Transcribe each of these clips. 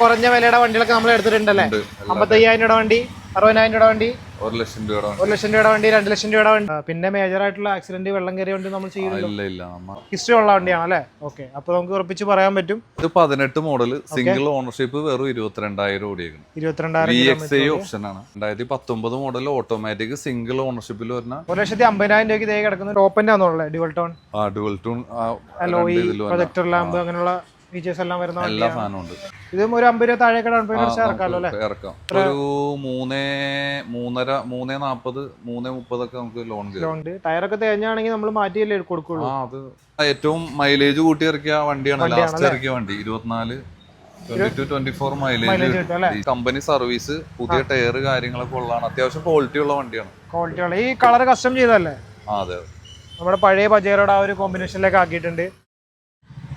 കുറഞ്ഞ വിലയുടെ വണ്ടികളൊക്കെ നമ്മൾ എടുത്തിട്ടുണ്ടല്ലേ? 55,000 രൂപ വണ്ടി, 60,000 രൂപ വണ്ടി, 1 ലക്ഷം രൂപയുടെ 1 ലക്ഷം രൂപയുടെ വണ്ടി, 2 ലക്ഷം രൂപയുടെ വണ്ടി. പിന്നെ മേജർ ആയിട്ടുള്ള ആക്സിഡന്റ് വെള്ളം കയറിയ വണ്ടി നമ്മൾ ചെയ്യുന്നില്ല, ഹിസ്റ്ററി ഉള്ള വണ്ടിയാണ് അല്ലേ? ഓക്കെ, അപ്പൊ നമുക്ക് ഉറപ്പിച്ച് പറയാൻ പറ്റും. ഇത് 18 മോഡൽ, സിംഗിൾ ഓണർഷിപ്പ്, വെറും 22,000 ഓടിയേക്കണം. 22,000 ഓപ്ഷൻ ആണ്. 2019 മോഡൽ ഓട്ടോമാറ്റിക് സിംഗിൾ ഓണർഷിപ്പിൽ വരുന്ന 1,50,000 രൂപയ്ക്ക് ഇതേ കിടക്കുന്ന ടോപ്പിന്റെ ആണുള്ളത്. Dual tone, dual tone, projector lamp, അങ്ങനെയുള്ള ഫീച്ചേഴ്സ് എല്ലാം വരുന്ന എല്ലാ ഫാനും ഉണ്ട്. ഇതും ഒരു 50 രൂപ താഴേക്ക് ഡൗൺ പേയ്മെന്റ് ഇറക്കാമല്ലോ അല്ലേ? ഇറക്കാം. ഒരു 3.40, 3.30 ഒക്കെ നമുക്ക് ലോൺ. ടയറൊക്കെ തേഞ്ഞാണെങ്കിൽ നമ്മൾ മാറ്റിയല്ലേ കൊടുക്കുള്ളൂ. അത് ഏറ്റവും മൈലേജ് കൂട്ടി ഇറക്കിയ വണ്ടിയാണ്, ലാസ്റ്റ് ഇറക്കിയ വണ്ടി. 24 മൈലേജ്. കമ്പനി സർവീസ്, പുതിയ ടയർ കാര്യങ്ങളൊക്കെ ഉള്ളതാണ്. അത്യാവശ്യം ക്വാളിറ്റി ഉള്ള വണ്ടിയാണ്. ഈ കളർ കസ്റ്റം ചെയ്തല്ലേ? അതെ, നമ്മുടെ പഴയ പജേറോയുടെ ആ ഒരു കോമ്പിനേഷനിലേക്ക് ആക്കിയിട്ടുണ്ട്.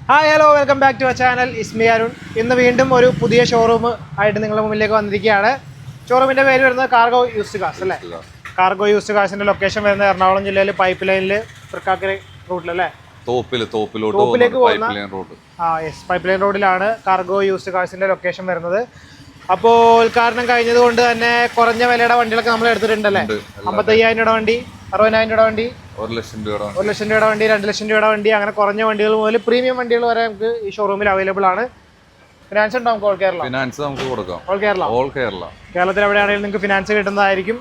Hi, hello, welcome back to our channel. It's me Arun. ഇന്ന് വീണ്ടും ഒരു പുതിയ ഷോറൂം ആയിട്ട് നിങ്ങളുടെ മുമ്പിലേക്ക് വന്നിരിക്കുകയാണ്. ഷോറൂമിന്റെ പേര് വരുന്നത് കാർഗോ യൂസ്ഡ് കാർസ് അല്ലേ? കാർഗോ യൂസ്ഡ് കാർസിന്റെ ലൊക്കേഷൻ വരുന്നത് എറണാകുളം ജില്ലയിൽ പൈപ്പ് ലൈനിൽ തൃക്കാക്കര റൂട്ടിലല്ലേ? തോപ്പിലേക്ക് പോകുന്ന പൈപ്പ് ലൈൻ റോഡിലാണ് കാർഗോ യൂസ്ഡ് കാർസിന്റെ ലൊക്കേഷൻ വരുന്നത്. അപ്പോൾ ഉദ്ഘാടനം കഴിഞ്ഞത് കൊണ്ട് തന്നെ കുറഞ്ഞ വിലയുടെ വണ്ടികളൊക്കെ നമ്മൾ എടുത്തിട്ടുണ്ടല്ലേ? 55,000 രൂപ വണ്ടി, 60,000 രൂപ വണ്ടി, 1 ലക്ഷം രൂപയുടെ വണ്ടി, 2 ലക്ഷം രൂപയുടെ വണ്ടി, അങ്ങനെ കുറഞ്ഞ വണ്ടികൾ മുതൽ പ്രീമിയം വണ്ടികൾ വരെ നമുക്ക് ഈ ഷോറൂമിൽ അവൈലബിൾ ആണ്. ഫിനാൻസ് ഉണ്ടാവും ഓൾ കേരള. ഫിനാൻസ് നമുക്ക് കൊടുക്കാം. ഓൾ കേരള. കേരളത്തിൽ എവിടെയാണെങ്കിലും നിങ്ങൾക്ക് ഫിനാൻസ് കിട്ടുന്നതായിരിക്കും.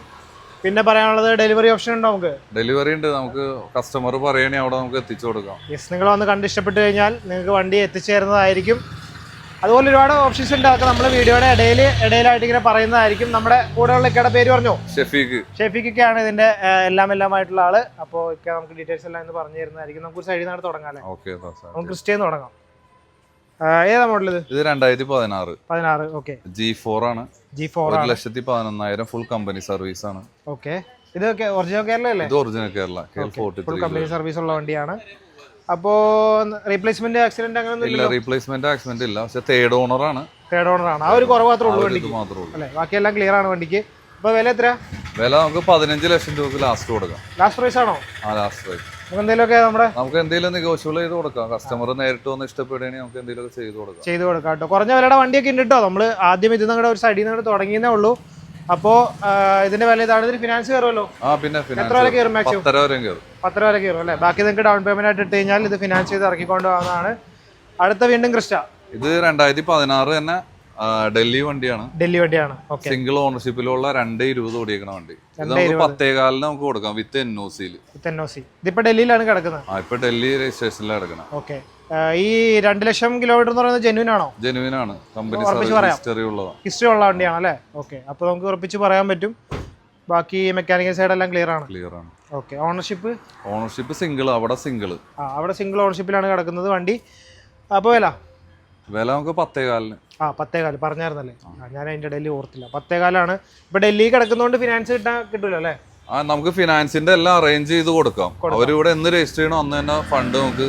പിന്നെ പറയാനുള്ളത് ഡെലിവറി ഓപ്ഷൻ ഉണ്ടോ? നമുക്ക് ഡെലിവറി ഉണ്ട്. നമുക്ക് കസ്റ്റമർ പറയണേ അവിടെ നമുക്ക് എത്തിച്ചു കൊടുക്കാം. യെസ്, നിങ്ങൾ വന്ന് കണ്ട് ഇഷ്ടപ്പെട്ട് കഴിഞ്ഞാൽ നിങ്ങൾക്ക് വണ്ടി എത്തിച്ചു തരുന്നതായിരിക്കും. അതുപോലെ ഒരുപാട് ഓപ്ഷൻസ് ഉണ്ട്. അതൊക്കെ നമ്മൾ വീഡിയോയുടെ ഇടയിലായിട്ട് ഇങ്ങനെ പറയുന്നതായിരിക്കും. നമ്മുടെ കൂടെയുള്ള ഇക്കയുടെ പേര് പറഞ്ഞോ? ഷെഫീഖൊക്കെയാണ് ഇതിന്റെ എല്ലാമായിട്ടുള്ള ആള്. അപ്പോൾ ഇക്ക നമുക്ക് ഡീറ്റെയിൽസ് എല്ലാം ഇന്ന് പറഞ്ഞു തരുന്നതായിരിക്കും. നമുക്ക് സൈഡിൽ നിന്ന് തുടങ്ങാം അല്ലേ? നമുക്ക് ക്രിസ്റ്റ്യൻ തുടങ്ങാം. ഏതാ മോഡൽ ഇത്? 2016. ഓക്കെ, G4 ആണ്. 1,11,000 ഫുൾ കമ്പനി സർവീസ് ആണ്. ഓക്കെ, ഇതൊക്കെ ഒറിജിനൽ കേരള അല്ലേ? ഇത് original Kerala, full company service ഉള്ള വണ്ടിയാണ്. അപ്പോ റീപ്ലേസ്മെന്റ് ആക്സിഡന്റ് അങ്ങനെ ഇല്ല. റീപ്ലേസ്മെന്റ് ആക്സിഡന്റ് ഇല്ല, പക്ഷെ തേർഡ് ഓണർ ആണ്. ആ ഒരു കുറവ് മാത്രമേ ഉള്ളൂ വണ്ടിക്ക് അല്ലേ? ബാക്കിയെല്ലാം ക്ലിയർ ആണ് വണ്ടിക്ക്. അപ്പൊ വില എത്ര? വില നമുക്ക് 15 ലക്ഷം രൂപ ലാസ്റ്റ് കൊടുക്കാം. ലാസ്റ്റ് പ്രൈസ് ആണോ? Last price. നമുക്ക് എന്തെങ്കിലും നെഗോഷ്യബിൾ ചെയ്ത് കൊടുക്കാം. കസ്റ്റമർ നേരിട്ട് വന്ന് ഇഷ്ടപ്പെടുകയാണെങ്കിൽ നമുക്ക് എന്തെങ്കിലും ചെയ്ത് കൊടുക്കാം കേട്ടോ. കുറഞ്ഞ വിലയുടെ വണ്ടിയൊക്കെ ഉണ്ട് കേട്ടോ. നമ്മൾ ആദ്യം ഇത് നിങ്ങളുടെ ഒരു സൈഡിൽ നിന്ന് തുടങ്ങിയേ ഉള്ളൂ. അപ്പോ ഇതിന്റെ വില ഇതാണ്. ഇതിന് ഫിനാൻസ് കയറുമല്ലോ? എത്ര വരെ കയറും? മാക്സിമം 10 വരെ കയറും അല്ലേ? ബാക്കി നിങ്ങൾക്ക് ഡൗൺ പേയ്മെന്റ് ആയിട്ട് ഇട്ട് കഴിഞ്ഞാൽ ഇത് ഫിനാൻസ് ചെയ്ത് ഇറക്കിക്കൊണ്ട് പോകുന്നതാണ്. അടുത്ത വീണ്ടും ക്രിസ്റ്റ. ഇത് 2016 തന്നെ ഡൽഹി വണ്ടിയാണ്. സിംഗിൾ ഓണർഷിപ്പിലുള്ള 220 ഓടിയേക്കണ വണ്ടി. ഇത് നമുക്ക് 10,400 നമുക്ക് കൊടുക്കാം വിത്ത് NOC. ഇതിപ്പോ ഡൽഹിയിലാണ് കിടക്കുന്നത്. ഇപ്പൊ ഡൽഹി രജിസ്ട്രേഷനിലാണ് കിടക്കുന്നത്. ഓക്കെ, ഈ 2 ലക്ഷം കിലോമീറ്റർ എന്ന് പറയുന്നത് ജെന്യൂൻ ആണോ? ജെന്യൂൻ ആണ്. കമ്പനി ഹിസ്റ്ററി ഉള്ള വണ്ടിയാണ് അല്ലേ? ഓക്കെ, അപ്പൊ നമുക്ക് ഉറപ്പിച്ച് പറയാൻ പറ്റും. ബാക്കി മെക്കാനിക്കൽ സൈഡ് എല്ലാം ക്ലിയർ ആണ്. Okay, ownership single. അവിടെ സിംഗിൾ ഓണർഷിപ്പിലാണ് കിടക്കുന്നത് വണ്ടി. അപ്പൊ വില നമുക്ക് 10,400. 10,400 പറഞ്ഞായിരുന്നല്ലേ? ഞാൻ അതിന്റെ ഡൽഹി ഓർത്തില്ല. 10,400 ഇപ്പൊ ഡൽഹി കിടക്കുന്നതുകൊണ്ട് ഫിനാൻസ് കിട്ടൂല അല്ലേ? നമുക്ക് ഫിനാൻസിന്റെ എല്ലാം അറേഞ്ച് ചെയ്ത് കൊടുക്കാം. അവരിവിടെ എന്ന് രജിസ്റ്റർ ചെയ്യണോ അന്ന് തന്നെ ഫണ്ട് നമുക്ക്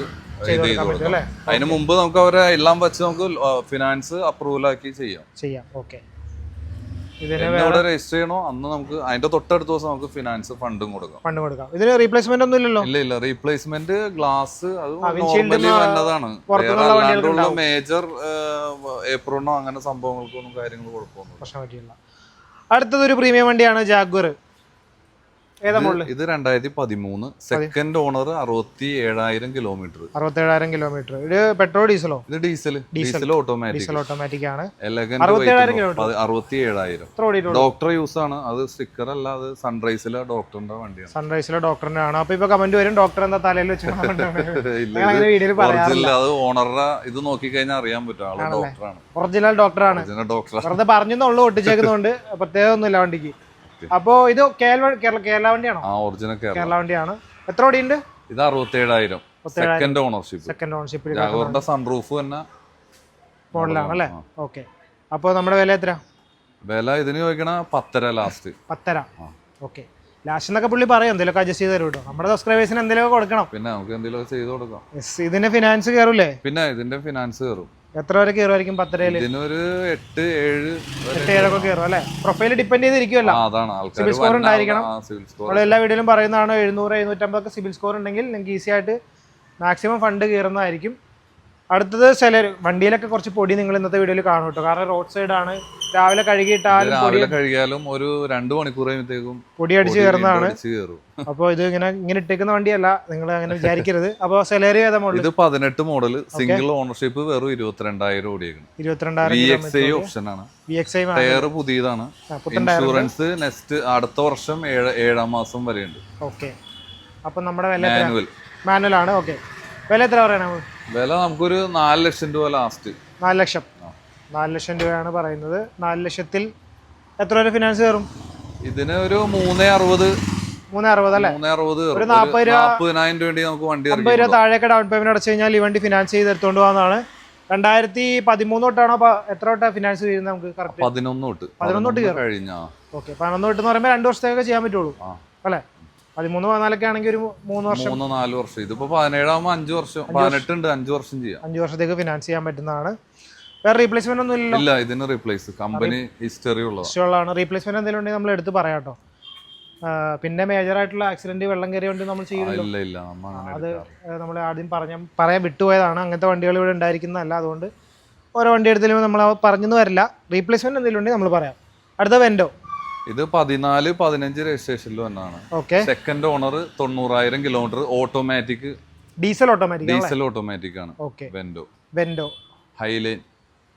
ചെയ്ത് കൊടുക്കാം. അതിന് മുമ്പ് നമുക്ക് അവരെ എല്ലാം വെച്ച് നമുക്ക് ഫിനാൻസ് അപ്രൂവൽ ആക്കി ചെയ്യാം. ഓക്കെ, ഇവിടെ രജിസ്റ്റർ ചെയ്യണോ അന്ന് നമുക്ക് അതിന്റെ തൊട്ടടുത്ത ദിവസം നമുക്ക് ഫിനാൻസ് ഫണ്ടും കൊടുക്കാം. ഇതിന് റീപ്ലേസ്മെന്റ് ഒന്നും ഇല്ലല്ലോ? ഇല്ല. റീപ്ലേസ്മെന്റ് ഗ്ലാസ് അത് നോർമലി വന്നതാണ്. മേജർ ഏപ്രോണോ അങ്ങനെ സംഭവങ്ങൾക്കൊന്നും കാര്യങ്ങൾ കുഴപ്പമൊന്നും. അടുത്തതൊരു പ്രീമിയം വണ്ടിയാണ് ജാഗ്വർ. ഇത് 2013 സെക്കൻഡ് ഓണർ, 67,000 കിലോമീറ്റർ. ഇത് പെട്രോൾ ഡീസലോ? ഇത് ഡീസൽ ഓട്ടോമാറ്റിക് ആണ്. 67,000 ഡോക്ടർ യൂസ് ആണ്. അത് സ്റ്റിക്കർ അല്ല, അത് സൺറൈസിലെ ഡോക്ടറിന്റെ ആണ്. അപ്പൊ ഇപ്പൊ കമന്റ് വരും, ഡോക്ടർ എന്താ തലയിൽ വെച്ച്? അത് ഓണറുടെ ഇത് നോക്കി കഴിഞ്ഞാൽ അറിയാൻ പറ്റും, ആള് ഡോക്ടറാണ്. ഒറിജിനൽ ഡോക്ടറാണ്. വെറുതെ പറഞ്ഞെന്നുള്ളൂ, ഒട്ടിച്ചേക്കുന്നതുണ്ട്. പ്രത്യേകം ഒന്നുമില്ല വണ്ടിക്ക്. അപ്പോ ഇത് കേരള വണ്ടിയാണോ? ഒറിജിനൽ കേരള വണ്ടിയാണ്. എത്ര ഓടിയുണ്ട്? ഇത് 67,000 സെക്കൻഡ് ഓണർഷിപ്പ്. ജാഗ്വറിന്റെ സൺറൂഫ് തന്നെ മോഡലാണ് അല്ലേ? ഓക്കെ, അപ്പൊ നമ്മുടെ വില എത്ര? വില ഇതിന് ചോദിക്കണ 10,500 ലാസ്റ്റ്. 10,500. ഓക്കെ, ലാസ്റ്റ് എന്നൊക്കെ പുള്ളി പറയാം, എന്തെങ്കിലും അഡ്ജസ്റ്റ് ചെയ്ത് തരും കേട്ടോ. നമ്മുടെ സബ്സ്ക്രൈബേഴ്സിന് എന്തെങ്കിലും കൊടുക്കണം. പിന്നെ നമുക്ക് എന്തെങ്കിലും ചെയ്ത് കൊടുക്കാം. ഇതിന്റെ ഫിനാൻസ് കയറൂലേ? പിന്നെ ഇതിന്റെ ഫിനാൻസ് കയറും. എത്ര വരെ കയറുമായിരിക്കും? 10,000? ഇതിനൊരു 8-7 ഒക്കെ കയറും അല്ലെ? പ്രൊഫൈൽ ഡിപ്പെൻഡ് ചെയ്തിരിക്കുമല്ലോ. സിബിൽ സ്കോർ ഉണ്ടായിരിക്കണം. നമ്മൾ എല്ലാ വീഡിയോയിലും പറയുന്നതാണ് 700-750 സിബിൽ സ്കോർ ഉണ്ടെങ്കിൽ നിങ്ങൾക്ക് ഈസി ആയിട്ട് മാക്സിമം ഫണ്ട് കയറുന്നതായിരിക്കും. അടുത്തത് സെലർ. വണ്ടിയിലൊക്കെ കുറച്ച് പൊടി നിങ്ങൾ ഇന്നത്തെ വീഡിയോയിൽ കാണും കേട്ടോ, കാരണം റോഡ് സൈഡ് ആണ്. രാവിലെ കഴുകിയിട്ടാലും രാവിലെ കഴുകിയാലും ഒരു 2 മണിക്കൂർ കഴിയുമ്പോഴത്തേക്കും പൊടി അടിച്ച് കയറുന്നതാണ്. അപ്പോൾ ഇത് ഇങ്ങനെ ഇട്ടേക്കുന്ന വണ്ടിയല്ല, നിങ്ങൾ അങ്ങനെ വിചാരിക്കരുത്. അപ്പോൾ സെലറി ഏതാ മോഡൽ? ഇത് 18 മോഡൽ, സിംഗിൾ ഓണർഷിപ്പ്, വെറും 22,000 ഓടിയേക്കണം. 22,000 ഓപ്ഷൻ ആണ്. ടയർ പുതിയതാണ്. ഇൻഷുറൻസ് നെക്സ്റ്റ് അടുത്ത വർഷം 7 മാസം വരെ ഉണ്ട്. ഓക്കെ. അപ്പൊ നമ്മുടെ മാനുവൽ ആണ്. ഓക്കെ. വില എത്ര പറയണ? വില നമുക്കൊരു 4 ലക്ഷം രൂപ ലാസ്റ്റ്. 4 ലക്ഷം. 4 ലക്ഷം രൂപയാണ് പറയുന്നത്. 4 ലക്ഷത്തിൽ എത്ര വരെ ഫിനാൻസ് കയറും? ഇതിന് ഒരു 360. 360 അല്ലേ? 360 ഒരു 40,000 വേണ്ടി നമുക്ക് വണ്ടി 50 രൂപ താഴേക്ക് ഡൗൺ പേയ്മെന്റ് അടച്ചു കഴിഞ്ഞാൽ ഈ വണ്ടി ഫിനാൻസ് ചെയ്ത് എടുത്തുകൊണ്ട് പോകുന്നതാണ്. 2013 തൊട്ടാണോ എത്ര തൊട്ടാണ് ഫിനാൻസ് ചെയ്യുന്നത്? നമുക്ക് 11 തൊട്ട് കഴിഞ്ഞാ. ഓക്കെ. 11 തൊട്ട് എന്ന് പറയുമ്പോൾ 2 വർഷത്തേക്ക് ചെയ്യാൻ പറ്റുള്ളൂ അല്ലേ? 13, 14 ആണെങ്കിൽ ഒരു 3 വർഷം 4 വർഷം. ഇതിപ്പോ 17 ആകുമ്പോൾ 5 വർഷം, 18 ഉണ്ട്, 5 വർഷം ചെയ്യാം. 5 വർഷത്തേക്ക് ഫിനാൻസ് ചെയ്യാൻ പറ്റുന്നതാണ്. വേറെ റീപ്ലേസ്മെന്റ് ഒന്നും ഇല്ലല്ലോ? ഇല്ല, ഇതിന് റീപ്ലേസ് കമ്പനി ഹിസ്റ്ററി ഉള്ളതാണ്. റീപ്ലേസ്മെന്റ് എന്തെങ്കിലും ഉണ്ടെങ്കിൽ നമ്മൾ എടുത്ത് പറയാം കേട്ടോ. പിന്നെ മേജർ ആയിട്ടുള്ള ആക്സിഡന്റ്, വെള്ളം കയറിയ വണ്ടി നമ്മൾ ചെയ്യില്ല. അത് നമ്മൾ ആദ്യം പറയാൻ വിട്ടുപോയതാണ്. അങ്ങനത്തെ വണ്ടികൾ ഇവിടെ ഉണ്ടായിരിക്കുന്നതല്ല, അതുകൊണ്ട് ഓരോ വണ്ടി എടുത്താലും നമ്മൾ പറഞ്ഞെന്ന് വരില്ല. റീപ്ലേസ്മെന്റ് എന്തെങ്കിലും ഉണ്ടെങ്കിൽ നമ്മൾ പറയാം. അടുത്ത വെൻഡോ. ഇത് 14-15 രജിസ്ട്രേഷനിൽ വന്നതാണ്. Second owner, 90,000 kilometre, automatic, diesel automatic ആണ്. Vento highline.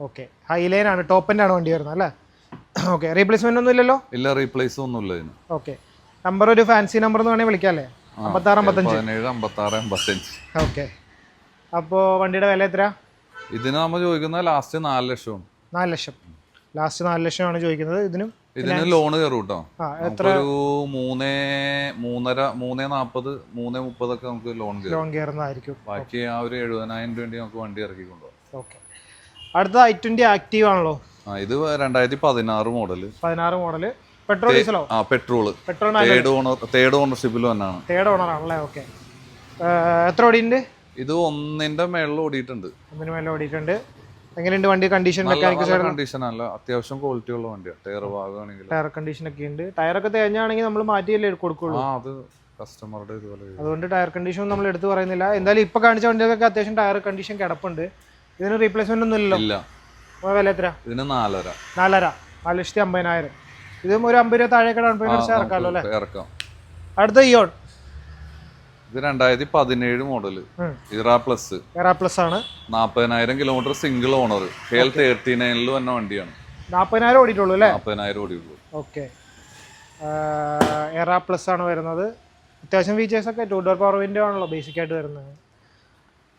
ഓക്കെ. ഹൈലൈൻ ആണ്, ടോപ്പ് എൻഡ് ആണ് വണ്ടി വരുന്നത് അല്ലേ? ഓക്കെ. റീപ്ലേസ്മെന്റ് ഒന്നും ഇല്ലല്ലോ? ഇല്ല, റീപ്ലേസ് ഒന്നും ഇല്ല ഇതിന്. ഓക്കെ. നമ്പർ ഒരു ഫാൻസി നമ്പർ എന്ന് വേണമെങ്കിൽ വിളിക്കാല്ലേ? 56 55. ഓക്കെ. അപ്പോൾ വണ്ടിയുടെ വില എത്ര? ഇതിന് നമ്മൾ ചോദിക്കുന്നത് ലാസ്റ്റ് 4 ലക്ഷം. 4 ലക്ഷം ലാസ്റ്റ് 4 ലക്ഷമാണ് ചോദിക്കുന്നത്. ഇതിന് ലോൺ കയറും കേട്ടോ. ഒരു 3.40, 3.30 ഒക്കെ നമുക്ക് ലോൺ കയറുന്നതായിരിക്കും. ബാക്കി ആ ഒരു 70,000 വേണ്ടി നമുക്ക് വണ്ടി ഇറക്കി കൊണ്ടുപോകാം. ഓക്കെ. അടുത്ത i20 ആക്റ്റീവ് ആണല്ലോ. ഇത് 2016 മോഡല്. 16 മോഡല്. പെട്രോൾ ഡീസലോ? പെട്രോൾ. തേർഡ് ഓണർഷിപ്പിൽ വന്നാണ്. തേർഡ് ഓണർ ആണല്ലേ? ഓക്കെ. എത്ര ഓടിയുണ്ട്? ഇത് 1ന്റെ മേളിൽ ഓടിയിട്ടുണ്ട്. 1ന് മേളിൽ ഓടിയിട്ടുണ്ട്. എങ്ങനെയുണ്ട് വണ്ടി കണ്ടീഷൻ? കണ്ടീഷൻ അല്ല, അത്യാവശ്യം ക്വാളിറ്റി ഉള്ള വണ്ടിയാണ്. ടയർ ഭാഗമാണെങ്കിൽ ടയർ കണ്ടീഷൻ ഒക്കെ ഉണ്ട്. ടയറൊക്കെ തേഞ്ഞാണെങ്കിൽ നമ്മൾ മാറ്റിയല്ലേ കൊടുക്കുള്ളൂ. അത് കസ്റ്റമറുടെ ഇതുപോലെ. അതുകൊണ്ട് ടയർ കണ്ടീഷൻ നമ്മൾ എടുത്ത് പറയുന്നില്ല. എന്തായാലും ഇപ്പൊ കാണിച്ച വണ്ടികൾക്ക് അത്യാവശ്യം ടയർ കണ്ടീഷൻ കിടപ്പുണ്ട്. ഇതിന് റീപ്ലേസ്മെന്റ് ഒന്നും ഇല്ലല്ലോ? ഇല്ല. വില എത്ര? ഇതിന് 4.5. 4,50,000. ഇതും ഒരു 50 രൂപ താഴേക്ക് ഡൗൺ പേയ്മെന്റ് ഇറക്കാമല്ലോ അല്ലേ? ഇറക്കാം. അടുത്ത ഇയോൺ. ഇത് 2017 മോഡല്. ഇറാ പ്ലസ് ആണ്. 40,000 കിലോമീറ്റർ, സിംഗിൾ ഓണർ, KL39 വന്ന വണ്ടിയാണ്. 40,000 ഓടിയിട്ടുള്ളൂ അല്ലേ? 40,000 ഓടിയിട്ടുള്ളൂ. ഓക്കെ. എറാ പ്ലസ് ആണ് വരുന്നത്. അത്യാവശ്യം ഫീച്ചേഴ്സ് ഒക്കെ 2 ഡോർ പവർ വിൻഡോ ആണല്ലോ ബേസിക് ആയിട്ട് വരുന്നത്.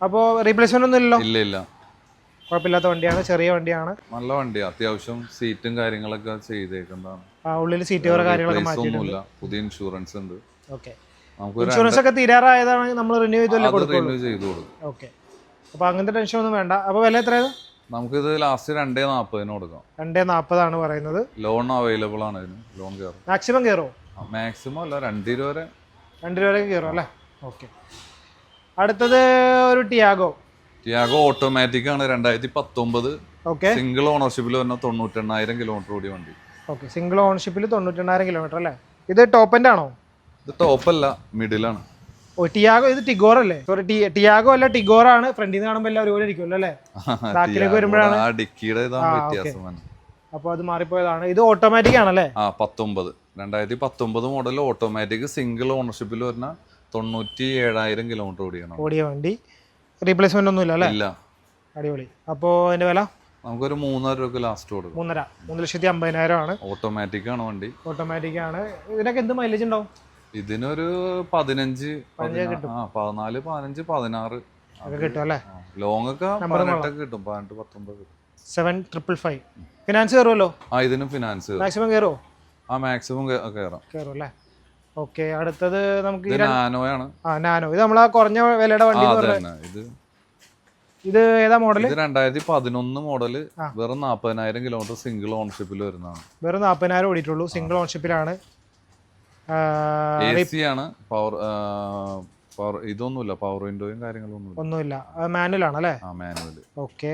അപ്പോൾ റീപ്ലേസ്മെന്റ് ഒന്നും ഇല്ലല്ലോ? ഇല്ല. കുഴപ്പമില്ലാത്ത വണ്ടിയാണ്, ചെറിയ വണ്ടിയാണ്, നല്ല വണ്ടിയാണ്. അത്യാവശ്യം സീറ്റും കാര്യങ്ങളൊക്കെ ചെയ്തേക്കുന്നതാണ്. ഉള്ളിൽ സീറ്റ് കവർ കാര്യങ്ങളൊക്കെ മാറ്റിയിട്ടുണ്ട്. പുതിയ ഇൻഷുറൻസ് ഉണ്ട്. ഓക്കെ. ഇൻഷുറൻസ് ഒക്കെ തീരാറായതാണ്, നമ്മൾ റിന്യൂ ചെയ്തു കൊടുക്കും. ഓക്കെ. അപ്പോൾ അങ്ങനത്തെ ടെൻഷൻ ഒന്നും വേണ്ട. അപ്പോൾ വില എത്രയാണ്? നമുക്കിത് ലാസ്റ്റ് 2.40 കൊടുക്കാം. 2.40 ആണ് പറയുന്നത്. ലോൺ അവൈലബിൾ ആണ്. ഇതിന് ലോൺ കയറും. മാക്സിമം കയറുമോ? മാക്സിമം അല്ല, 2 രൂപ വരെ. 2 രൂപ വരെ കയറും അല്ലേ? ഓക്കെ. അടുത്തത് ഒരു ടിയാഗോ ഓട്ടോമാറ്റിക് ആണ്. 2019. ഓക്കെ. സിംഗിൾ ഓണർഷിപ്പിൽ വന്ന 98,000 കിലോമീറ്റർ ഓടിയ വണ്ടി. ഓക്കെ. സിംഗിൾ ഓണർഷിപ്പിൽ 98,000 കിലോമീറ്റർ അല്ലേ? ഇത് ടോപ്പ് എൻഡ് ആണോ? ഇത് ടോപ്പ് അല്ല, മിഡിലാണ്. ഓ, ടിയാഗോ. ഇത് ടിഗോർ അല്ലേ? സോറി, ടിയാഗോ അല്ല, ടിഗോർ ആണ്. ഫ്രണ്ടിൽ നിന്ന് കാണുമ്പോൾ എല്ലാം ഒരുപോലെ ഇരിക്കുമല്ലോ അല്ലേ? ബാക്കിലേക്ക് വരുമ്പോഴാണ് വ്യത്യാസം. അപ്പോൾ അത് മാറിപ്പോയതാണ്. ഇത് ഓട്ടോമാറ്റിക് ആണല്ലേ? 2019 മോഡൽ ഓട്ടോമാറ്റിക്, സിംഗിൾ ഓണർഷിപ്പിൽ വരുന്ന 97,000 കിലോമീറ്റർ ഓടിയ വണ്ടി. റീപ്ലേസ്മെന്റ് ഒന്നും ഇല്ല അല്ലേ? ഇല്ല. അടിപൊളി. അപ്പോൾ അതിന്റെ വില നമുക്കൊരു 3.5 രൂപ ലാസ്റ്റ് കൊടുക്കും. 3,50,000 ആണ്. ഓട്ടോമാറ്റിക് ആണ് വണ്ടി. ഓട്ടോമാറ്റിക് ആണ്. ഇതിനൊക്കെ എന്ത് മൈലേജ് ഉണ്ടാവും? ഇതിനൊരു 15, 14, 15, 16 ഒക്കെ കിട്ടും അല്ലേ? ലോങ് ഒക്കെ 18 കിട്ടും. 18, 19. 7,555. ഫിനാൻസ് കയറുമല്ലോ? ഇതിനും ഫിനാൻസ് മാക്സിമം കയറുമോ? മാക്സിമം കയറും അല്ലേ? ഓക്കെ. അടുത്തത് നമുക്ക് നാനോയാണ്. നാനോ. ഇത് നമ്മളാ കുറഞ്ഞ വിലയുടെ വണ്ടി. ഇത് ഏതാ മോഡൽ? ഇത് 2011 മോഡല്, വെറും 40,000 കിലോമീറ്റർ, സിംഗിൾ ഓണർഷിപ്പിൽ വരുന്നതാണ്. വെറും 40,000 ഓടിയിട്ടുള്ളൂ, സിംഗിൾ ഓണർഷിപ്പിലാണ്. AC ആണ്. പവർ ഇതൊന്നുമില്ല, പവർ വിൻഡോയും കാര്യങ്ങളൊന്നും ഒന്നുമില്ല. മാനുവൽ ആണ് അല്ലേ? മാനുവൽ. ഓക്കെ.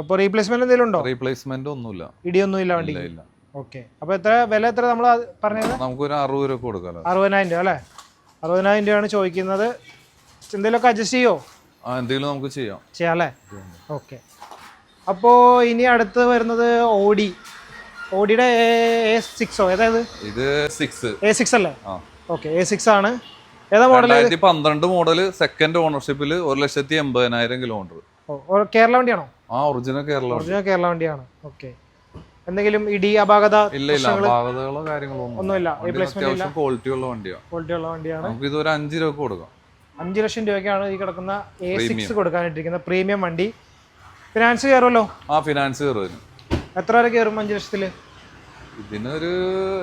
അപ്പോൾ റീപ്ലേസ്മെന്റ് എന്തെങ്കിലും ഉണ്ടോ? റീപ്ലേസ്മെന്റ് ഒന്നുമില്ല. ഇടിയൊന്നുമില്ല വണ്ടി? ഇല്ല. ഓക്കെ. അപ്പോൾ വില എത്ര നമ്മൾ പറഞ്ഞത്? നമുക്കൊരു 60 രൂപ കൊടുക്കാം. 60,000 രൂപ അല്ലേ? 60,000 രൂപയാണ് ചോദിക്കുന്നത്. എന്തെങ്കിലുമൊക്കെ അഡ്ജസ്റ്റ് ചെയ്യോ? എന്തെങ്കിലും നമുക്ക് ചെയ്യാം അല്ലേ? ഓക്കെ. അപ്പോൾ ഇനി അടുത്ത് വരുന്നത് ഓഡിയുടെ A6 ഏതായത്? ഇത് 6 A6 അല്ലേ? ഓക്കെ, A6 ആണ്. ഏതാ മോഡൽ? 2012 മോഡൽ, സെക്കൻഡ് ഓണർഷിപ്പിൽ 1,80,000 കിലോമീറ്റർ. കേരള വണ്ടിയാണോ? ഒറിജിനൽ കേരള വണ്ടിയാണ്. ഓക്കെ. എന്തെങ്കിലും ഇടി അപാകത? ഇല്ല, അപാകതകളോ കാര്യങ്ങളോ ഒന്നുമില്ല. അത്യാവശ്യം ക്വാളിറ്റി ഉള്ള വണ്ടിയാണ്. നമുക്ക് ഇത് ഒരു 5 രൂപ കൊടുക്കാം. 5 ലക്ഷം രൂപയ്ക്കാണ് ഈ കിടക്കുന്ന A6 കൊടുക്കാനിട്ടിരിക്കുന്ന പ്രീമിയം വണ്ടി. ഫിനാൻസ് കയറുമല്ലോ? ഫിനാൻസ് കയറും. എത്ര വരെ കയറും 5 ലക്ഷത്തില്? ഇതിനൊരു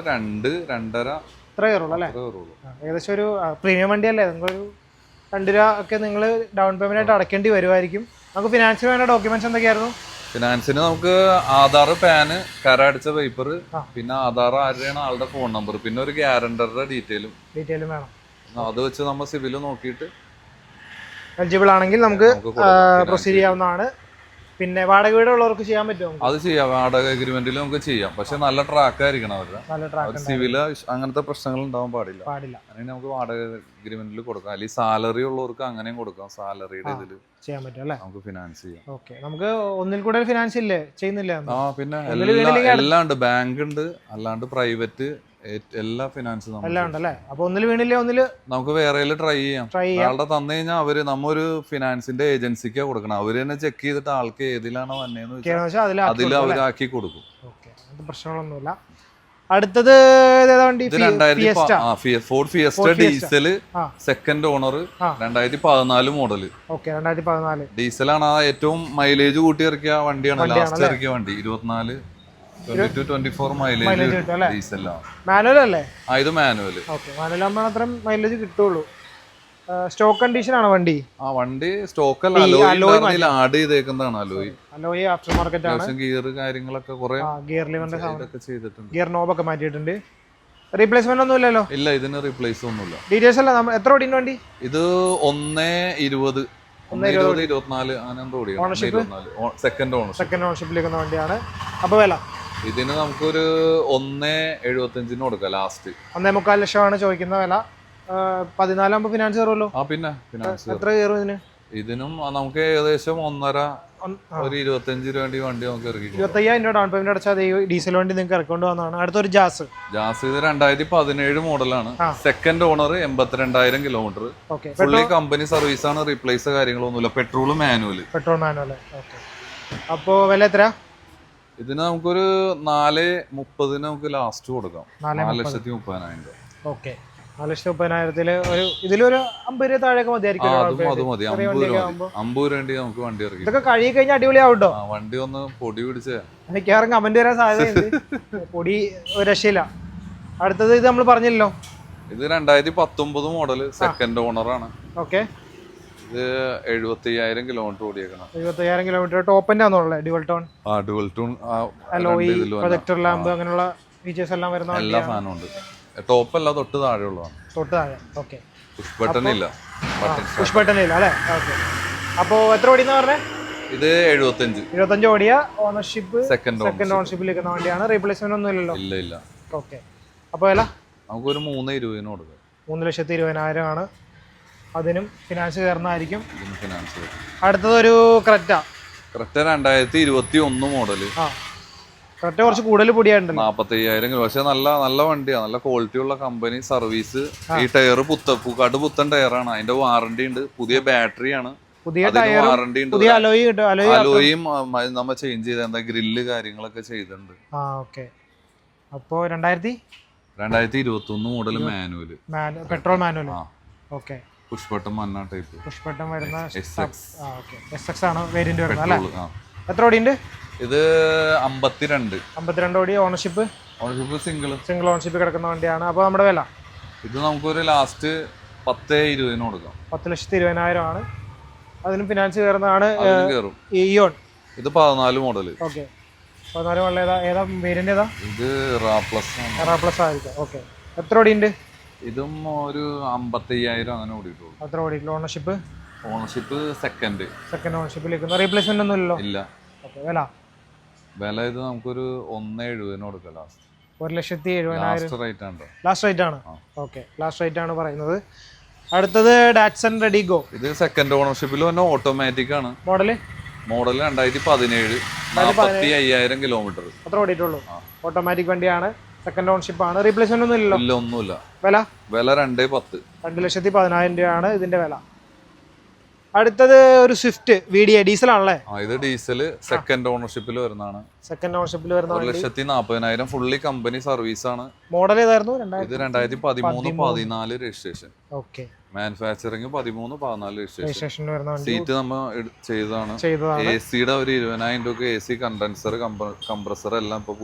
2-2.5 ഇത്ര കയറുള്ളൂ അല്ലേ? ഏകദേശം ഒരു പ്രീമിയം വണ്ടിയല്ലേ, നിങ്ങളൊരു 2 രൂപ ഒക്കെ നിങ്ങൾ ഡൗൺ പേയ്മെന്റ് ആയിട്ട് അടയ്ക്കേണ്ടി വരുമായിരിക്കും. നമുക്ക് ഫിനാൻസിന് വേണ്ട ഡോക്യുമെന്റ്സ് എന്തൊക്കെയായിരുന്നു? ഫിനാൻസിന് നമുക്ക് ആധാർ, പാന്, കര അടിച്ച പേപ്പർ, പിന്നെ ആധാർ ആരുടെയാണ് ആളുടെ ഫോൺ നമ്പർ, പിന്നെ ഒരു ഗ്യാരണ്ടറുടെ ഡീറ്റെയിലും വേണം. അത് വെച്ച് നമ്മൾ സിവിൽ നോക്കിയിട്ട് എലിജിബിൾ ആണെങ്കിൽ നമുക്ക് പ്രൊസീഡ് ചെയ്യാവുന്നതാണ്. പിന്നെ വാടക വീടുള്ളവർക്ക് ചെയ്യാൻ പറ്റുമോ? അത് ചെയ്യാം, വാടക അഗ്രിമെന്റിൽ നമുക്ക് ചെയ്യാം. പക്ഷെ നല്ല ട്രാക്ക് ആയിരിക്കണം അവരുടെ. സിവില് അങ്ങനത്തെ പ്രശ്നങ്ങൾ ഉണ്ടാവാൻ പാടില്ല. അങ്ങനെ നമുക്ക് വാടക അഗ്രിമെന്റിൽ കൊടുക്കാം. അല്ലെങ്കിൽ സാലറി ഉള്ളവർക്ക് അങ്ങനെയും കൊടുക്കാം. സാലറിയുടെ ഇതിൽ ചെയ്യാൻ പറ്റും അല്ലേ? നമുക്ക് ഫിനാൻസ് ചെയ്യാം. ഓക്കെ. നമുക്ക് ഒന്നിൽ കൂടുതൽ ഫിനാൻസ് ഇല്ലേ ചെയ്യുന്നില്ല? പിന്നെ എല്ലാം ഉണ്ട്. ബാങ്ക് ഉണ്ട്, അല്ലാണ്ട് പ്രൈവറ്റ്, എല്ലാ ഫിനാൻസും എല്ലാം ഉണ്ടല്ലേ? അപ്പൊ ഒന്നിൽ വീണില്ലേ ഒന്നില് നമുക്ക് വേറെ ട്രൈ ചെയ്യാം. ആളുടെ തന്നു കഴിഞ്ഞാൽ നമ്മൊരു ഫിനാൻസിന്റെ ഏജൻസിക്കാ കൊടുക്കണം. അവര് തന്നെ ചെക്ക് ചെയ്തിട്ട് ആൾക്ക് ഏതിലാണോ വന്നേന്ന് വെച്ചാൽ അതിൽ അവരാക്കി കൊടുക്കും. പ്രശ്നങ്ങളൊന്നുമില്ല. അടുത്തത് Ford Fiesta diesel, second owner, 2014 model. ഡീസലാണ്. ഏറ്റവും മൈലേജ് കൂട്ടി ഇറക്കിയ വണ്ടിയാണ്, ലാസ്റ്റ് ഇറക്കിയ വണ്ടി. 24 മൈലേജ് ഡീസലാണ്. മാനുവൽ അല്ലേ? ഇത് മാനുവൽ. മാനുവൽ ആകുമ്പോൾ അത്ര മൈലേജ് കിട്ടുള്ളൂ. സ്റ്റോക്ക് കണ്ടീഷൻ ആണോ വണ്ടി? വണ്ടി സ്റ്റോക്ക് അല്ല, ആഡ് ചെയ്തേക്കുന്നതാണ്. അലോയ് ആഫ്റ്റർ മാർക്കറ്റ് ആണ്. ഗിയർ കാര്യങ്ങളൊക്കെ കുറെ ഗിയർ ലിവറിന്റെ ചെയ്തിട്ടുണ്ട്. ഗിയർ നോബൊക്കെ മാറ്റിയിട്ടുണ്ട്. റീപ്ലേസ്മെന്റ് ഒന്നും ഇല്ലല്ലോ? ഇല്ല, ഇതിന് റീപ്ലേസ് ഒന്നുമില്ല. ഡീറ്റെയിൽസ് അല്ല. എത്ര ഓടിയ വണ്ടി ഇത്? 1.20, 1.24 അങ്ങനെ എന്തോ ഓടിയാണ്. സെക്കൻഡ് ഓണർഷിപ്പിലേക്കുന്ന വണ്ടിയാണ്. അപ്പൊ വില ഇതിന് നമുക്കൊരു 1.75 കൊടുക്കാം. ലാസ്റ്റ് 1.25 ലക്ഷമാണ് ചോദിക്കുന്ന വില. 14 ആകുമ്പോ ഫിനാൻസ് കയറുമല്ലോ? പിന്നെ ഫിനാൻസ് എത്ര കയറും ഇതിന്? ഇതിനും നമുക്ക് ഏകദേശം 1.5, ഒരു 25 രൂപ വണ്ടി നമുക്ക് ഇറക്കി. 25,000 രൂപ ഡൗൺ പേയ്മെന്റ് അടച്ചാൽ ഡീസൽ വണ്ടി നിങ്ങൾക്ക് ഇറക്കൊണ്ട് വന്നതാണ്. അടുത്തൊരു ജാസ്. ഇത് 2017 മോഡലാണ്. Second owner, 82,000 kilometre. Fully company service ആണ്. റീപ്ലേസ് കാര്യങ്ങളൊന്നുമില്ല. Petrol manual. അപ്പോ വില എത്ര? ഇതിന് നമുക്കൊരു 4.30 നമുക്ക് ലാസ്റ്റ് കൊടുക്കാം. 4,30,000 രൂപ. ഓക്കെ. 4,30,000 ഒരു ഇതിലൊരു 50 രൂപ താഴെയൊക്കെ മതിയായിരിക്കും. 50 രൂപ നമുക്ക് വണ്ടി ഇറക്കി. ഇതൊക്കെ കഴുകി കഴിഞ്ഞാൽ അടിപൊളിയാവട്ടോ. വണ്ടി ഒന്ന് പൊടി പിടിച്ചേ. മിക്കവാറും കമന്റ് വരാൻ സാധ്യതയുണ്ട്. പൊടി ഒരു രക്ഷയില്ല. അടുത്തത് ഇത് നമ്മൾ പറഞ്ഞില്ലല്ലോ. ഇത് 2019 മോഡല്, സെക്കൻഡ് ഓണറാണ്. ഓക്കെ. ഇത് 75,000 കിലോമീറ്റർ ഓടിയേക്കണം. 75,000 കിലോമീറ്റർ. ടോപ്പിന്റെ ആണോ? Dual tone. Dual tone, alloy, projector lamp, അങ്ങനെയുള്ള ഫീച്ചേഴ്സ് എല്ലാം വരുന്ന എല്ലാ സാധനവും ഉണ്ട്. ടോപ്പ് അല്ല, തൊട്ട് താഴെയുള്ളതാണ്. തൊട്ട് താഴെ. ഓക്കെ. പുഷ് ബട്ടൺ ഇല്ല. പുഷ് ബട്ടൺ ഇല്ല അല്ലേ? ഓക്കെ. അപ്പോ എത്ര ഓടിയെന്ന് പറഞ്ഞേ? ഇത് 75 ഓടിയ ഓണർഷിപ്പ്, സെക്കൻഡ് ഓണർഷിപ്പിൽ നിൽക്കുന്ന വണ്ടിയാണ്. റീപ്ലേസ്മെന്റ് ഒന്നും ഇല്ലല്ലോ? ഇല്ല. ഓക്കെ. അപ്പോൾ വില നമുക്കൊരു 3.20 കൊടുക്കാം. 3,20,000 ആണ്. അതിനും ഫിനാൻസ് കയറുന്നതായിരിക്കും. അടുത്തത് ഒരു ക്രെറ്റ 2021 മോഡല്. ക്രെറ്റ കുറച്ച് കൂടുതൽ പൊടിയായിട്ടുണ്ട്. 45,000. പക്ഷെ നല്ല വണ്ടിയാണ്. നല്ല ക്വാളിറ്റി ഉള്ള കമ്പനി സർവീസ്. ഈ ടയർ പൂക്കാട്ട് പുത്തൻ ടയറാണ്. അതിന്റെ വാറണ്ടി ഉണ്ട്. പുതിയ ബാറ്ററിയാണ്. പുതിയ വാറണ്ടി ഉണ്ട്. പുതിയ അലോയും നമ്മൾ ചേഞ്ച് ചെയ്ത എന്താ ഗ്രില്ല് കാര്യങ്ങളൊക്കെ ചെയ്തിട്ടുണ്ട്. അപ്പോ 2021 model manual, petrol manual. Okay. Push button മന്ന ടൈപ്പ്. പുഷ് ബട്ടൺ വരുന്ന SX ആണ് വേരിയന്റ് വരുന്നത് അല്ലേ? എത്ര ഓടിയുണ്ട്? ഇത് 52 ഓടി. ഓണർഷിപ്പ് സിംഗിൾ ഓണർഷിപ്പ് കിടക്കുന്ന വണ്ടിയാണ്. അപ്പോൾ നമ്മുടെ വില ഇത് നമുക്കൊരു ലാസ്റ്റ് 10.20 കൊടുക്കാം. 10,20,000 ആണ്. അതിനും ഫിനാൻസ് കയറുന്നതാണ്. ഇയോൺ. ഇത് 14 മോഡല്. ഓക്കെ. 14 മോഡൽ ഏതാ വേരിയന്റ്? ഏതാ ഇത്? പ്ലസ് ആയിരിക്കും. ഓക്കെ. എത്ര ഓടിയുണ്ട്? ഇതും ഒരു 55,000 അങ്ങനെ ഓടിയിട്ടുള്ളൂ. അത്ര ഓടിയിട്ടുള്ളൂ. ഓണർഷിപ്പ് സെക്കൻഡ് ഓണർഷിപ്പിലേക്ക്. റീപ്ലേസ്മെന്റ് ഒന്നും ഇല്ല. വില ഇത് നമുക്കൊരു 1.70 കൊടുക്കാം. ലാസ്റ്റ് 1,70,000 ലാസ്റ്റ് റേറ്റ് ആണ്. ഓക്കെ. ലാസ്റ്റ് റേറ്റ് ആണ് പറയുന്നത്. അടുത്തത് ഡാറ്റ്സൺ റെഡിഗോ. ഇത് സെക്കൻഡ് ഓണർഷിപ്പിൽ തന്നെ ഓട്ടോമാറ്റിക് ആണ്. മോഡല് 2017, 45,000 കിലോമീറ്റർ അത്ര ഓടിയിട്ടുള്ളൂ. ഓട്ടോമാറ്റിക് വണ്ടിയാണ്, സെക്കൻഡ് ഓണർഷിപ്പ് ആണ്. റീപ്ലേസ്മെന്റ് ഒന്നും ഇല്ലല്ലോ? ഇല്ല, ഒന്നുമില്ല. വില 2,10,000. 2,10,000 രൂപയാണ് ഇതിന്റെ വില. അടുത്തത് ഒരു സ്വിഫ്റ്റ് VDI ഡീസൽ ആണല്ലേ? ഇത് ഡീസൽ സെക്കൻഡ് ഓണർഷിപ്പിൽ വരുന്നതാണ്. സെക്കൻഡ് ഓണർഷിപ്പിൽ വരുന്ന 1,40,000 ഫുള്ളി കമ്പനി സർവീസ് ആണ്. മോഡൽ ഏതായിരുന്നു? ഇത് 2013-14 രജിസ്ട്രേഷൻ. ഓക്കെ. മാനുഫാക്ചറിങ് 13-14 രജിസ്ട്രേഷൻ വരുന്ന വണ്ടി. സീറ്റ് നമ്മൾ ചെയ്തതാണ്. AC-യുടെ ഒരു 20,000 രൂപ AC കണ്ടൻസർ, കംപ്രസർ എല്ലാം ഇപ്പൊ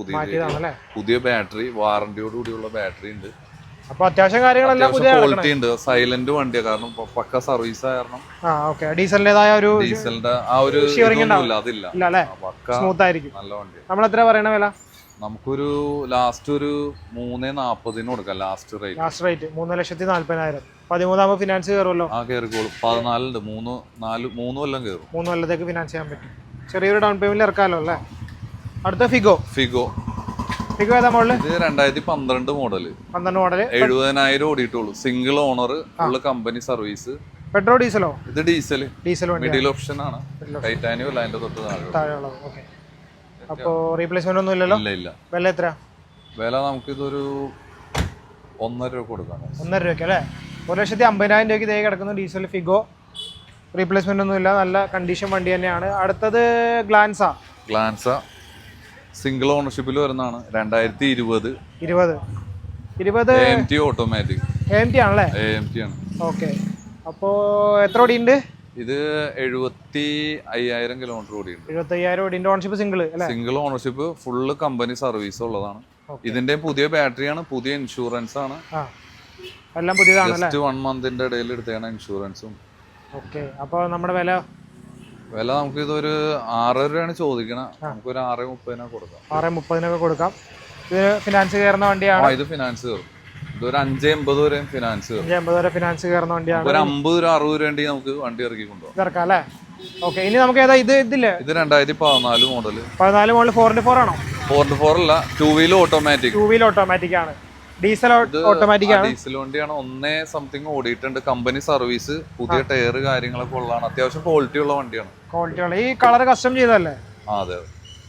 പുതിയ ബാറ്ററി, വാറന്റിയോട് കൂടിയുള്ള ബാറ്ററി ഉണ്ട്. അപ്പൊ അത്യാവശ്യം കാര്യങ്ങളെല്ലാം ക്വാളിറ്റി ഉണ്ട്. സൈലന്റ് വണ്ടിയാണ്, കാരണം പക്ക സർവീസ് കാരണം. ഡീസലിന്റേതായ ഒരു ഡീസലിന്റെ ആ ഒരു അതില്ല, സ്മൂത്ത് ആയിരിക്കും. നല്ല വണ്ടി. നമ്മൾ എത്ര പറയണ വില? നമുക്കൊരു ലാസ്റ്റ് ഒരു 3,40,000 കൊടുക്കാം. Last rate 3,40,000. 13 ഫിനാൻസ് കയറുമല്ലോ? ആ കയറിക്കോളും. 14 ഉണ്ട്. 3 കൊല്ലം കയറും. 3 കൊല്ലത്തേക്ക് ഫിനാൻസ് ചെയ്യാൻ പറ്റും. ചെറിയൊരു ഡൗൺ പേയ്മെന്റ് ഇറക്കാമല്ലോ അല്ലേ? അടുത്ത ഫിഗോ ഏതാ മോഡല്? ഇത് 2012 മോഡല്. 12 മോഡല്. 70,000 ഓടിയിട്ടുള്ളൂ. Single owner, full company service. Petrol ഡീസലോ? ഇത് ഡീസൽ മിഡിൽ ഓപ്ഷൻ ആണ്. ടൈറ്റാനിയം അല്ല, അതിന്റെ തൊട്ട് താഴെ. അപ്പോ റീപ്ലേസ്മെന്റ് ഒന്നും ഇല്ലല്ലോ? ഇല്ല. വില എത്ര? വില നമുക്ക് ഇതൊരു 1.5 രൂപ കൊടുക്കാം. 1.5 രൂപയ്ക്ക് അല്ലേ? 1,50,000 രൂപയ്ക്ക് ഇതേ കിടക്കുന്നു ഡീസൽ ഫിഗോ. റീപ്ലേസ്മെന്റ് ഒന്നും ഇല്ല, നല്ല കണ്ടീഷൻ വണ്ടി തന്നെയാണ്. അടുത്തത് ഗ്ലാൻസ സിംഗിൾ ഓണർഷിപ്പിൽ വരുന്നതാണ്. 2020 AMT ഓട്ടോമാറ്റിക്. AMT ആണല്ലേ? AMT ആണ്. ഓക്കെ. അപ്പോ എത്ര ഓടിയുണ്ട്? ഇത് 75,000 കിലോമീറ്റർ ഓടിയുണ്ട്. 75,000 ഓടിന്റെ ഓണർഷിപ്പ് സിംഗിൾ അല്ലേ? Single ownership, full company service ഉള്ളതാണ്. ഇതിന്റെ പുതിയ ബാറ്ററിയാണ്, പുതിയ ഇൻഷുറൻസ് ആണ്. എല്ലാം പുതിയതാണ്. ജസ്റ്റ് 1 മന്തിന്റെ ഇടയിൽ എടുത്തതാണ് ഇൻഷുറൻസും. ഓക്കെ. അപ്പൊ നമ്മുടെ വില നമുക്ക് ഇതൊരു 6 രൂപയാണ് ചോദിക്കണം. നമുക്കൊരു 6.30 കൊടുക്കാം. 6.30 കൊടുക്കാം. ഇത് ഫിനാൻസ് കയറുന്ന വണ്ടിയാണ്. ഇത് ഫിനാൻസ് കയറും. ഇതൊരു 5.80 വരെ ഫിനാൻസ് കയറും. 5.80 വരെ ഫിനാൻസ് കയറുന്ന വണ്ടിയാണ്. ഒരു 50-60 രൂപ ഉണ്ടെങ്കിൽ നമുക്ക് വണ്ടി ഇറക്കി കൊണ്ടുപോകാം. ഇറക്കാം അല്ലേ? ഓക്കെ. ഇനി നമുക്ക് ഏതാ ഇതില്ലേ? ഇത് 2014 മോഡല്. 14 മോഡൽ 4x4 ആണോ? 4x4 അല്ല, 2 വീൽ ഓട്ടോമാറ്റിക്. 2 വീൽ ഓട്ടോമാറ്റിക് ആണ്. ഡീസൽ ഓട്ടോമാറ്റിക് ആണ്. ഡീസൽ വണ്ടിയാണ്. 1 ഓടിയിട്ടുണ്ട്. കമ്പനി സർവീസ്, പുതിയ ടയർ കാര്യങ്ങളൊക്കെ ഉള്ളതാണ്. അത്യാവശ്യം ക്വാളിറ്റി ഉള്ള വണ്ടിയാണ്. ഈ കളർ കസ്റ്റം ചെയ്തല്ലേ? അതെ.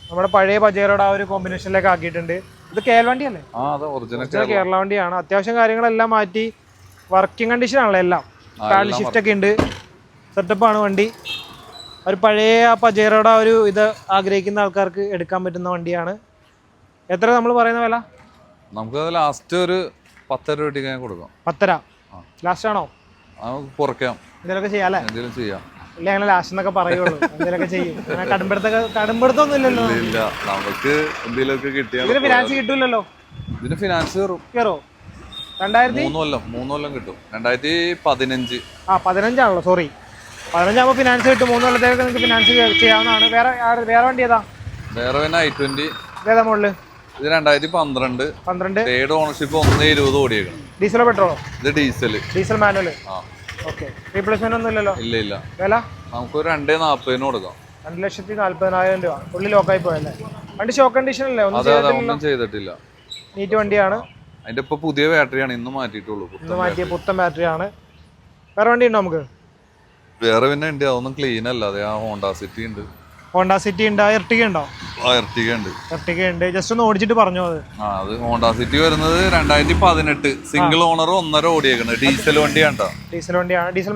നമ്മുടെ പഴയ പജേറോയുടെ ആ ഒരു കോമ്പിനേഷനിലേക്ക് ആക്കിയിട്ടുണ്ട്. ഇത് കേരള വണ്ടിയല്ലേ? ഒറിജിനൽ കേരള വണ്ടിയാണ്. അത്യാവശ്യം കാര്യങ്ങളെല്ലാം മാറ്റി വർക്കിംഗ് കണ്ടീഷൻ ആണല്ലോ എല്ലാം. പാഡൽ ഷിഫ്റ്റ് ഒക്കെ ഉണ്ട്. സെറ്റപ്പ് ആണ് വണ്ടി. ഒരു പഴയ ആ പജേറോയുടെ ഒരു ഇത് ആഗ്രഹിക്കുന്ന ആൾക്കാർക്ക് എടുക്കാൻ പറ്റുന്ന വണ്ടിയാണ്. എത്ര നമ്മൾ പറയുന്ന വില? നമുക്ക് ലാസ്റ്റ് ഒരു 10 രൂപ കൊടുക്കാം. 10 ലാസ്റ്റ് ആണോ? കുറയ്ക്കാം. എന്തെങ്കിലുമൊക്കെ ചെയ്യാം അല്ലേ? എന്തെങ്കിലും ചെയ്യാം. ഇല്ല, അങ്ങനെ ലാസ്റ്റ് എന്നൊക്കെ പറയുള്ളൂ. എന്തെങ്കിലുമൊക്കെ ചെയ്യും. കടുംപിടുത്തൊന്നും ഇല്ലല്ലോ. ഇല്ല, നമുക്ക് എന്തെങ്കിലുമൊക്കെ കിട്ടിയാൽ. ഇതിന് ഫിനാൻസ് കിട്ടൂലല്ലോ? ഇതിന് ഫിനാൻസ് കയറോ? 3 കൊല്ലം കിട്ടും. 2015. 15 ആണല്ലോ, സോറി. 15 ആകുമ്പോൾ ഫിനാൻസ് കിട്ടും. 3 കൊല്ലത്തേക്ക് നിങ്ങൾക്ക് ഫിനാൻസ് ചെയ്യാവുന്നതാണ്. വേറെ വണ്ടി ഏതാ? വേറെ i20. ഏതാ മോഡല്? ഇത് 2012. Third ownership 1.20 ഓടിയേക്കണം. ഡീസലോ പെട്രോളോ? ഇത് ഡീസൽ മാനുവല്. ഓക്കെ. റീപ്ലേസ്മെന്റ് ഒന്നും ഇല്ലല്ലോ? ഇല്ല. വില നമുക്ക് 2.40 കൊടുക്കാം. 2,40,000 രൂപ. ഉള്ളി ലോക്കായി പോയല്ലേ? വണ്ടി ഷോക്ക് കണ്ടീഷൻ അല്ലേ? ഒന്നും ചെയ്തിട്ടില്ല. നീറ്റ് വണ്ടിയാണ്. അതിന്റെ ഇപ്പൊ പുതിയ ബാറ്ററിയാണ് ഇന്ന് മാറ്റിയിട്ടുള്ളൂ. മാറ്റിയ പുത്തൻ ബാറ്ററിയാണ്. വേറെ വണ്ടി ഉണ്ടോ നമുക്ക്? വേറെ പിന്നെ ഉണ്ട്, അതൊന്നും ക്ലീൻ അല്ല. അതെ, ആ ഹോണ്ട സിറ്റി ഉണ്ട്. എർട്ടിക ഉണ്ടോ? എർട്ടിക ഉണ്ട്. ജസ്റ്റ് ഒന്ന് ഓടിച്ചിട്ട് പറഞ്ഞു. അത് ഹോണ്ട സിറ്റി വരുന്നത് 2018. സിംഗിൾ ഓണർ 1.5 ഓടിയേക്കണ്. ഡീസൽ വണ്ടിയാണ്. Diesel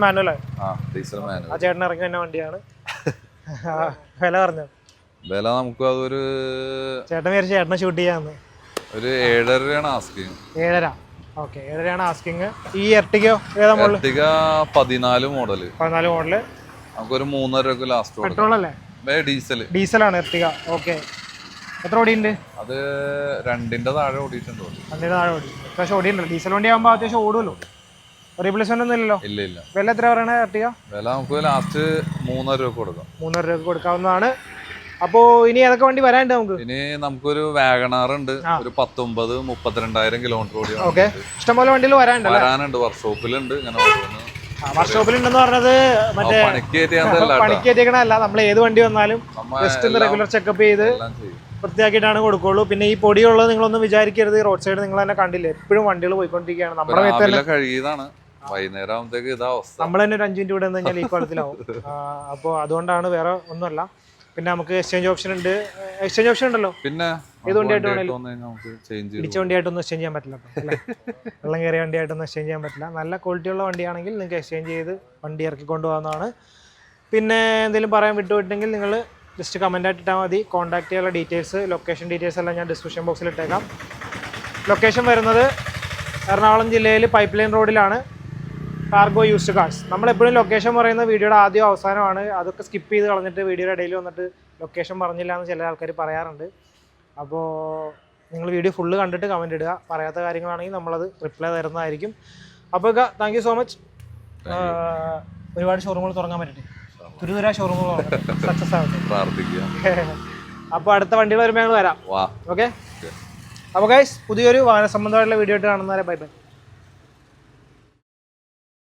manual. Diesel manual. ആ ചേട്ടൻ ഇറങ്ങി തന്നെ വണ്ടിയാണ്. വില പറഞ്ഞു. വില നമുക്ക് അതൊരു ചേട്ടൻ വിചാരിച്ചു ചേട്ടനെ ഷൂട്ട് ചെയ്യാന്ന്. ഒരു 7.5 രൂപയാണ് ആസ്കിങ്. 7.5. ഓക്കെ, 7.5 രൂപയാണ് ആസ്കിങ്. ഈ എർട്ടികയോ ഏതാ മോഡൽ? 14 മോഡല്. നമുക്കൊരു 3.5 രൂപ ലാസ്റ്റ്. പെട്രോൾ അല്ലേ? ഡീസലാണ് എർട്ടിക. ഓക്കെ. എത്ര ഓടിയുണ്ട്? അത് 2ന്റെ താഴെ ഓടിയിട്ടുണ്ട്. 2ന്റെ താഴെ ഓടി. അത്യാവശ്യം ഓടിയുണ്ടല്ലോ. ഡീസൽ വണ്ടി ആകുമ്പോൾ അത്യാവശ്യം ഓടുമല്ലോ. റീപ്ലേസ്മെന്റ് ഒന്നും ഇല്ലല്ലോ? ഇല്ല. വില എത്ര പറയണേ എർട്ടിക? വില നമുക്ക് ലാസ്റ്റ് 3.5 രൂപ കൊടുക്കാം. 3.5 രൂപ കൊടുക്കാവുന്നതാണ്. അപ്പോ ഇനി ഏതൊക്കെ വണ്ടി വരാനുണ്ട് നമുക്ക്? ഇനി നമുക്കൊരു വാഗണാർ ഉണ്ട്. ഒരു 19-32,000 കിലോമീറ്റർ ഓടി. ഓക്കെ. ഇഷ്ടംപോലെ വണ്ടികൾ വരാനുണ്ട്. വർക്ക്ഷോപ്പിലുണ്ട്. ഇങ്ങനെ വർക്ക്ഷോപ്പിലുണ്ടെന്ന് പറഞ്ഞത് മറ്റേ പണിക്കേറ്റിയേക്കണല്ല. നമ്മൾ ഏത് വണ്ടി വന്നാലും ജസ്റ്റ് ഒന്ന് റെഗുലർ ചെക്കപ്പ് ചെയ്ത് വൃത്തിയാക്കിയിട്ടാണ് കൊടുക്കുള്ളൂ. പിന്നെ ഈ പൊടിയുള്ളത് നിങ്ങളൊന്നും വിചാരിക്കരുത്. റോഡ് സൈഡ് നിങ്ങൾ തന്നെ കണ്ടില്ലേ, എപ്പോഴും വണ്ടികൾ പോയിക്കൊണ്ടിരിക്കുകയാണ്. നമ്മുടെ കഴുകിയതാണ്. വൈകുന്നേരം ആകുമ്പോഴത്തേക്ക് ഇതാ അവസ്ഥ. നമ്മൾ തന്നെ ഒരു 5 മിനിറ്റ് ഇവിടെ നിന്ന് കഴിഞ്ഞാൽ ഈ കുളത്തിലാവും. അപ്പോൾ അതുകൊണ്ടാണ്, വേറെ ഒന്നുമല്ല. പിന്നെ നമുക്ക് എക്സ്ചേഞ്ച് ഓപ്ഷൻ ഉണ്ട്. എക്സ്ചേഞ്ച് ഓപ്ഷൻ ഉണ്ടല്ലോ. പിന്നെ ഏത് വണ്ടിയായിട്ട് വേണേലും നമുക്ക് ചേഞ്ച് ഇടിച്ച വണ്ടിയായിട്ടൊന്നും എക്സ്ചേഞ്ച് ചെയ്യാൻ പറ്റില്ല. വെള്ളം കയറിയ വണ്ടിയായിട്ടൊന്നും എക്സ്ചേഞ്ച് ചെയ്യാൻ പറ്റില്ല. നല്ല ക്വാളിറ്റിയുള്ള വണ്ടിയാണെങ്കിൽ നിങ്ങൾക്ക് എക്സ്ചേഞ്ച് ചെയ്ത് വണ്ടി ഇറക്കി കൊണ്ടുപോകാവുന്നതാണ്. പിന്നെ എന്തെങ്കിലും പറയാൻ വിട്ടുപോയിട്ടുണ്ടെങ്കിൽ നിങ്ങൾ ജസ്റ്റ് കമൻ്റായിട്ട് ഇട്ടാൽ മതി. കോൺടാക്ട് ചെയ്യാനുള്ള ഡീറ്റെയിൽസ്, ലൊക്കേഷൻ ഡീറ്റെയിൽസ് എല്ലാം ഞാൻ ഡിസ്ക്രിപ്ഷൻ ബോക്സിൽ ഇട്ടേക്കാം. ലൊക്കേഷൻ വരുന്നത് എറണാകുളം ജില്ലയിൽ പൈപ്പ് ലൈൻ റോഡിലാണ്, കാർഗോ യൂസ്ഡ് കാർസ്. നമ്മളെപ്പോഴും ലൊക്കേഷൻ പറയുന്ന വീഡിയോയുടെ ആദ്യം അവസാനമാണ്. അതൊക്കെ സ്കിപ്പ് ചെയ്ത് കളഞ്ഞിട്ട് വീഡിയോയുടെ ഇടയിൽ വന്നിട്ട് ലൊക്കേഷൻ പറഞ്ഞില്ല എന്ന് ചില ആൾക്കാർ പറയാറുണ്ട്. അപ്പോൾ നിങ്ങൾ വീഡിയോ ഫുള്ള് കണ്ടിട്ട് കമൻറ്റ് ഇടുക. പറയാത്ത കാര്യങ്ങളാണെങ്കിൽ നമ്മളത് റിപ്ലൈ തരുന്നതായിരിക്കും. അപ്പോൾ താങ്ക് യു സോ മച്ച്. ഒരുപാട് ഷോറൂമുകൾ തുടങ്ങാൻ പറ്റട്ടെ. തുരുതുരാ ഷോറൂമുകൾ സക്സസ് ആവട്ടെ. അപ്പോൾ അടുത്ത വണ്ടികൾ വരുമ്പോൾ ഞങ്ങൾ വരാം. ഓക്കെ. അപ്പോൾ ഗൈസ്, പുതിയൊരു വാഹന സംബന്ധമായിട്ടുള്ള വീഡിയോ ആയിട്ട് കാണുന്നവരെ ബൈ ബൈ.